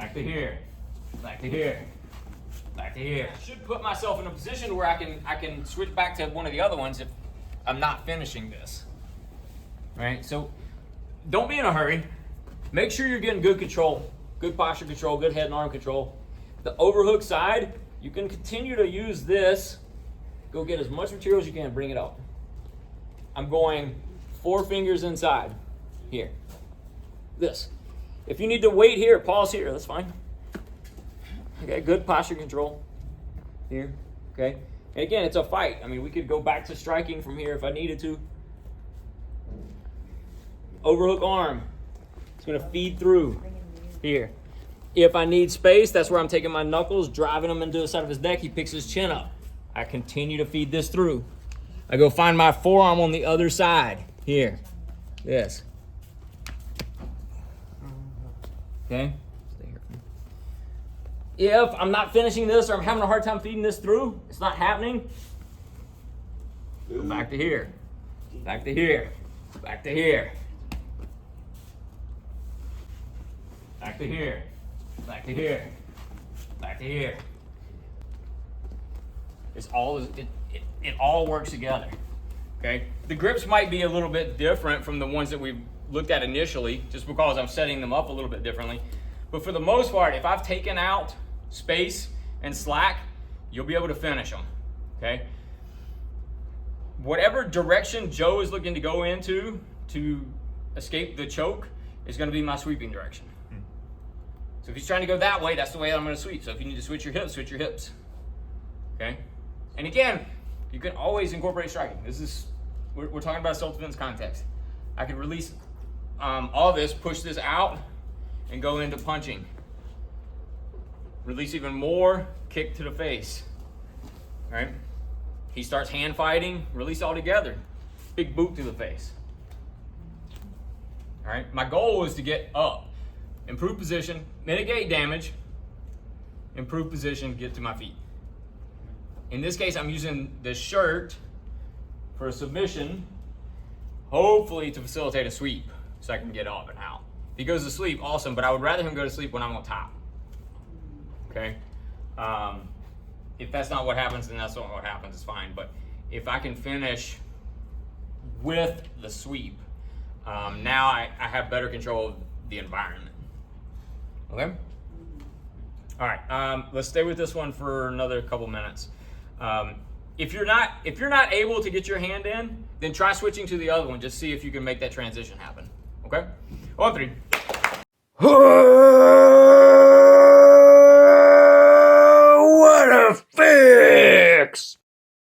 back to here, back to here, back to here. I should put myself in a position where I can switch back to one of the other ones if I'm not finishing this. Right? So don't be in a hurry. Make sure you're getting good control, good posture control, good head and arm control. The overhook side, you can continue to use this. Go get as much material as you can, bring it up. I'm going 4 fingers inside here. This. If you need to wait here, pause here, that's fine. Okay, good posture control here, okay? And again, it's a fight. I mean, we could go back to striking from here if I needed to. Overhook arm. It's gonna feed through here. If I need space, that's where I'm taking my knuckles, driving them into the side of his neck. He picks his chin up. I continue to feed this through. I go find my forearm on the other side here. This. Okay? Stay here. If I'm not finishing this or I'm having a hard time feeding this through, it's not happening, go back to here. Back to here. Back to here. Back to here. Back to here. Back to here. It all works together. Okay? The grips might be a little bit different from the ones that we've looked at initially, just because I'm setting them up a little bit differently. But for the most part, if I've taken out space and slack, you'll be able to finish them. Okay? Whatever direction Joe is looking to go into to escape the choke is going to be my sweeping direction. So if he's trying to go that way, that's the way I'm going to sweep. So if you need to switch your hips, switch your hips. Okay? And again, you can always incorporate striking. We're talking about self-defense context. I can release all this, push this out, and go into punching. Release even more, kick to the face. All right? He starts hand fighting, release all together. Big boot to the face. All right? My goal is to get up. Improve position, mitigate damage, improve position, get to my feet. In this case, I'm using the shirt for a submission, hopefully to facilitate a sweep so I can get up and out. If he goes to sleep, awesome, but I would rather him go to sleep when I'm on top. Okay? If that's not what happens, then that's not what happens, it's fine. But if I can finish with the sweep, now I have better control of the environment. Okay? All right, let's stay with this one for another couple minutes. If you're not able to get your hand in, then try switching to the other one. Just see if you can make that transition happen. Okay? On 3. What a fix!